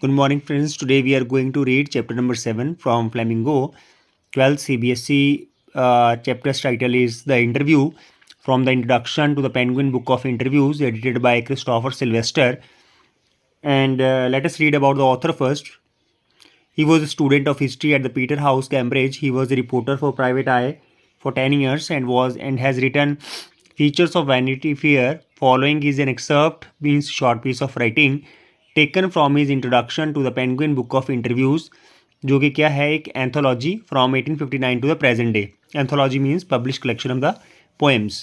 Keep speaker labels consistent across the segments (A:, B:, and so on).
A: Good morning, friends. Today we are going to read chapter number 7 from Flamingo. 12th CBSE chapter's title is The Interview, from the introduction to the Penguin Book of Interviews, edited by Christopher Sylvester. And let us read about the author first. He was a student of history at the Peterhouse, Cambridge. He was a reporter for Private Eye for 10 years and has written Features of Vanity Fair. Following is an excerpt, means short piece of writing, taken from his introduction to the Penguin Book of Interviews, जो कि क्या है, एक anthology from 1859 to the present day. Anthology means publish collection of the poems.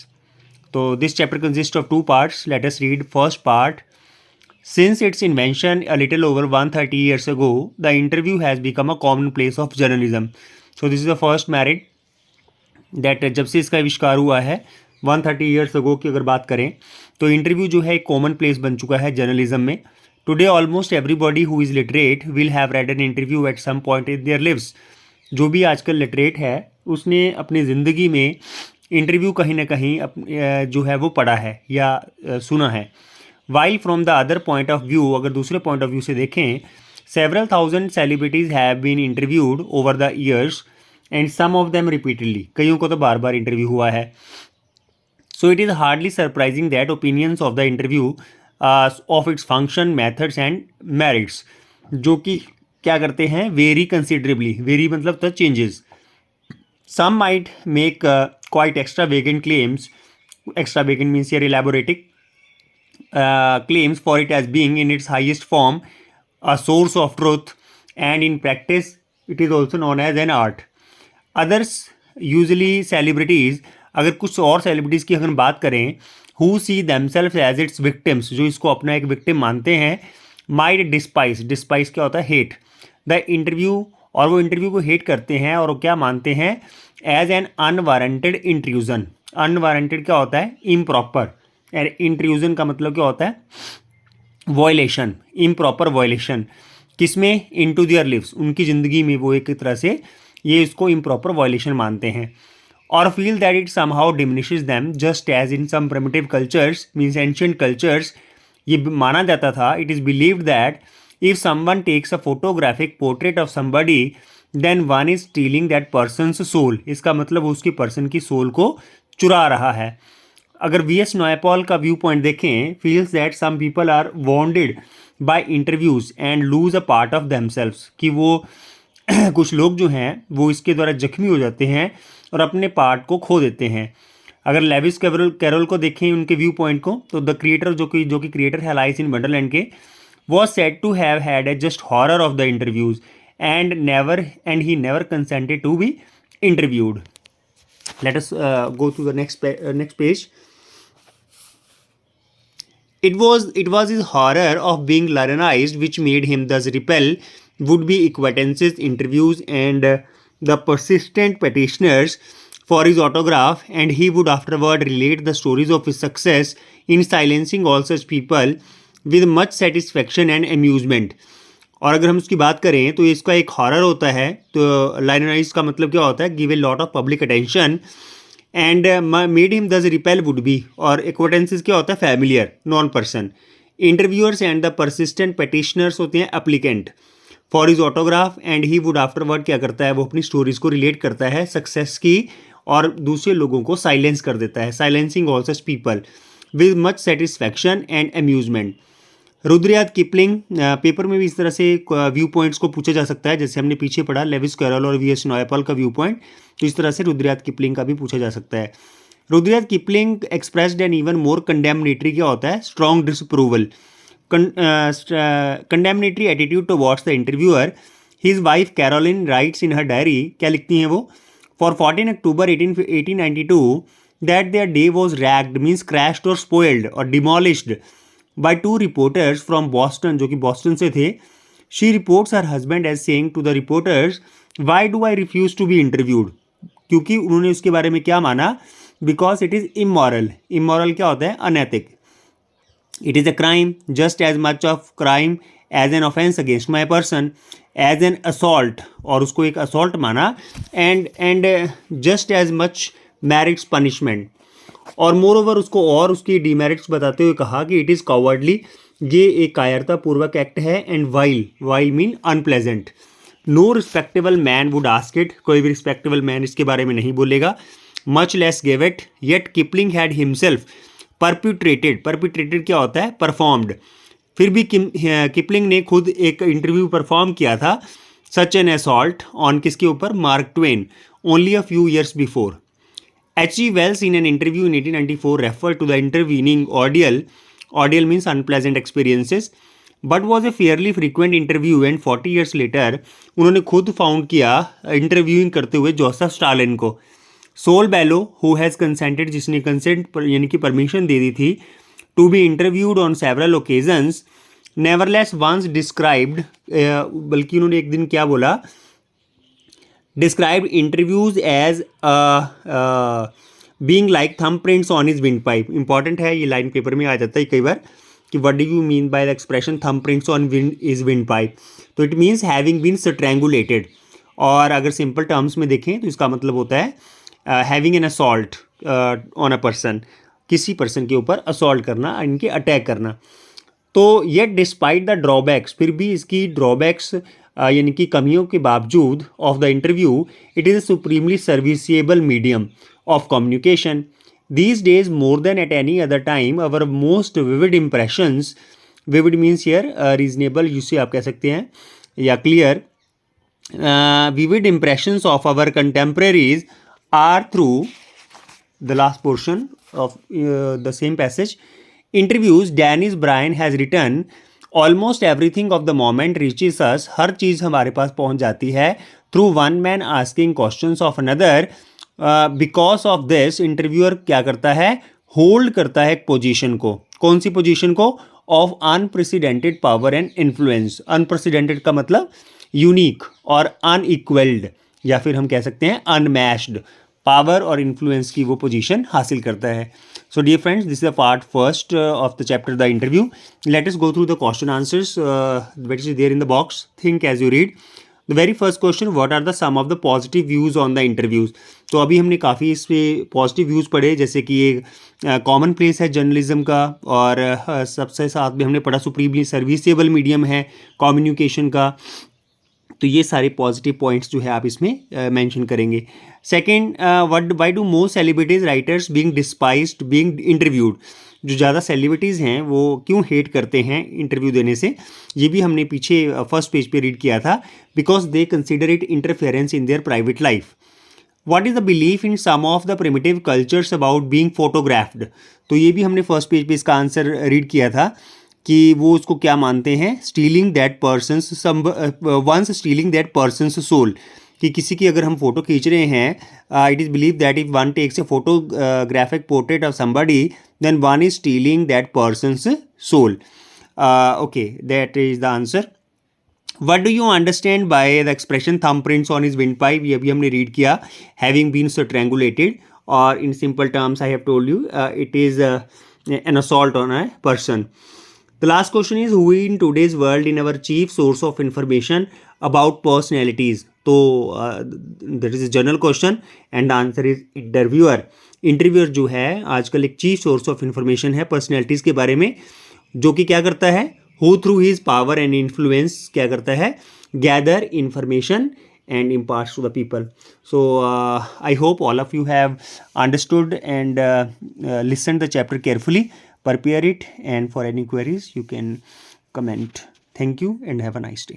A: तो this chapter consist of 2 parts. Let us read first part. Since its invention a little over 130 years ago, the interview has become a commonplace of journalism. So this is the first merit that जब से इसका आविष्कार हुआ है 130 years ago की अगर बात करें तो इंटरव्यू जो है एक कॉमन प्लेस बन चुका है जर्नलिज्म में. Today almost everybody who is literate will have read an interview at some point in their lives. जो भी आजकल लिटरेट है उसने अपनी ज़िंदगी में इंटरव्यू कहीं ना कहीं जो है वो पढ़ा है या सुना है. While from the other point of view, अगर दूसरे पॉइंट ऑफ व्यू से देखें, several thousand celebrities have been interviewed over the years and some of them repeatedly. कईयों को तो बार बार इंटरव्यू हुआ है. So it is hardly surprising that opinions of the interview of its function, methods and merits, जो कि क्या करते हैं, वेरी कंसिडरेबली. वेरी मतलब the changes. Some might make quite extravagant claims. Extravagant means यार elaborate claims for it as being in its highest form a source of truth, and in practice it is also known as an art. Others, usually celebrities, अगर कुछ और celebrities की अगर बात करें, who see themselves as its victims, जो इसको अपना एक विक्टिम मानते हैं, might despise क्या होता है, hate the interview, और वो इंटरव्यू को हेट करते हैं और वो क्या मानते हैं, as an unwarranted intrusion. Unwarranted क्या होता है, इम्प्रॉपर. इंट्रूजन का मतलब क्या होता है, वॉयलेशन, इम्प्रॉपर वॉयलेशन. किसमें, इनटू देयर लिव्स, उनकी ज़िंदगी में वो एक तरह से ये इसको इम्प्रॉपर वॉयलेशन मानते हैं. और feel that it somehow diminishes them, just as in some primitive cultures means ancient cultures, ये माना जाता था. It is believed that if someone takes a photographic portrait of somebody then one is stealing that person's soul. इसका मतलब उसकी person की soul को चुरा रहा है. अगर वी.एस. नॉयपॉल का व्यू पॉइंट देखें, feels that some people are wounded by interviews and lose a part of themselves, कि वो कुछ लोग जो हैं वो इसके द्वारा जख्मी हो जाते हैं और अपने पार्ट को खो देते हैं. अगर लेविस कैरोल को देखें, उनके व्यू पॉइंट को, तो द क्रिएटर जो कि क्रिएटर है अलाइस इन वंडरलैंड के, was said to have had a just horror of the interviews and he never consented to be interviewed. Let us go to the next page. It was his horror of being lionized which made him thus repel would-be acquaintances, interviews, and the persistent petitioners for his autograph, and he would afterward relate the stories of his success in silencing all such people with much satisfaction and amusement. और अगर हम उसकी बात करें तो इसका एक horror होता है. तो लाइनराइज का मतलब क्या होता है, give a lot of public attention and made him दस रिपेल वुड बी. और एक्वाइंटेंसेस क्या होता है, familiar, non person. Interviewers and the persistent petitioners होते हैं applicant for his autograph, and he would afterward क्या करता है, वो अपनी स्टोरीज को रिलेट करता है सक्सेस की और दूसरे लोगों को साइलेंस कर देता है. Silencing all such people with much satisfaction and amusement. Rudyard Kipling, paper में भी इस तरह से व्यू पॉइंट्स को पूछा जा सकता है, जैसे हमने पीछे पढ़ा लेविस कैरोल और वी.एस. नॉयपॉल का व्यू पॉइंट, तो इस तरह से रुद्रयार्ड किपलिंग का भी पूछा जा सकता है. Rudyard Kipling expressed an even more condemnatory क्या होता है, strong disapproval, condemnatory attitude towards the interviewer. His wife Caroline writes in her diary, क्या लिखती हैं वो, for 14 October 1892 that their day was ragged means crashed और स्पॉइल्ड और demolished by 2 reporters from Boston, जो कि बॉस्टन से थे. She reports her husband as saying to the reporters, why do I refuse to be interviewed? क्योंकि उन्होंने उसके बारे में क्या माना, because it is immoral. Immoral क्या होता है, अनैतिक. It is a crime, just as much of crime as an offense against my person, as an assault, और उसको एक assault माना, and just as much merits punishment. और मोर ओवर उसको और उसकी डीमेरिट्स बताते हुए कहा कि इट इज़ कॉवर्डली ये एक कायरतापूर्वक एक्ट है। And vile mean unpleasant. No respectable man would ask it, कोई भी रिस्पेक्टेबल मैन इसके बारे में नहीं बोलेगा। Much less give it, yet Kipling had himself perpetrated क्या होता है, परफॉर्म्ड। फिर भी किपलिंग ने खुद एक इंटरव्यू परफॉर्म किया था, सच एन असॉल्ट ऑन किसके ऊपर, mark Twain, only a few years before. H.G. Wells in an interview in 1894 referred to the intervening ordeal means unpleasant experiences, but was a fairly frequent interview and 40 years later उन्होंने खुद found किया interviewing करते हुए Joseph Stalin को। Saul Bellow who has consented, जिसने consent यानी कि permission दे दी थी, to be interviewed on several occasions, nevertheless once described, बल्कि उन्होंने एक दिन क्या बोला, described interviews as being like thumbprints on his windpipe। Important है ये लाइन, पेपर में आ जाता है कई बार कि what do you mean by the expression thumbprints on his windpipe। तो it means having been strangulated, और अगर सिंपल टर्म्स में देखें तो इसका मतलब होता है having an assault on a person, किसी पर्सन के ऊपर असॉल्ट करना, इनके अटैक करना। तो येट डिस्पाइट द ड्रॉबैक्स, फिर भी इसकी ड्रॉबैक्स यानी कि कमियों के बावजूद of the interview, it is a supremely serviceable medium of communication. These days more than at any other time our most vivid impressions, vivid means here reasonable, जिसे आप कह सकते हैं, या clear, vivid impressions of our contemporaries are through the last portion of the same passage interviews। Dennis Bryan has written almost everything of the moment reaches us, हर चीज़ हमारे पास पहुंच जाती है through one man asking questions of another। because of this interviewer क्या करता है, hold करता है एक पोजीशन को, कौन सी पोजीशन को, of unprecedented power and influence. Unprecedented का मतलब यूनिक, और अनइक्वल्ड या फिर हम कह सकते हैं अनमैच्ड पावर और इन्फ्लुएंस की वो पोजीशन हासिल करता है। So dear friends, this is the part first of the chapter the interview. Let us go through the question answers which is there in the box, think as you read. The very first question, what are the some of the positive views on the interviews. तो अभी हमने काफ़ी इस पर positive views पढ़े, जैसे कि ये कॉमन प्लेस है जर्नलिज्म का, और सबसे साथ में हमने पढ़ा सुप्रीमली सर्विसेबल मीडियम है कम्युनिकेशन का। तो ये सारे पॉजिटिव पॉइंट्स जो है आप इसमें मेंशन करेंगे। Second, why do most celebrities writers being डिस्पाइज्ड being interviewed, जो ज़्यादा सेलिब्रिटीज़ हैं वो क्यों हेट करते हैं इंटरव्यू देने से, ये भी हमने पीछे फर्स्ट पेज पे रीड किया था। Because they consider it interference in their private life. What is the belief in some of the primitive cultures about being photographed, तो ये भी हमने फर्स्ट पेज पे इसका आंसर रीड किया था कि वो उसको क्या मानते हैं, stealing that person's once stealing that person's soul, कि किसी की अगर हम फोटो खींच रहे हैं, it is believe that if one takes a photographic portrait of somebody then one is stealing that person's soul. Okay, that is the answer. What do you understand by the expression thumbprints on his windpipe, ये भी हमने read किया, having been strangulated, और in simple terms I have told you it is an assault on a person. The last question is, who in today's world in our chief source of information about personalities? तो that is a general question and the answer is interviewer। Interviewer जो है आजकल एक chief source of information है personalities के बारे में, जो कि क्या करता है, who through his power and influence क्या करता है, gather information and imparts to the people। So I hope all of you have understood and listened the chapter carefully। Prepare it, and for any queries you can comment. Thank you and have a nice day.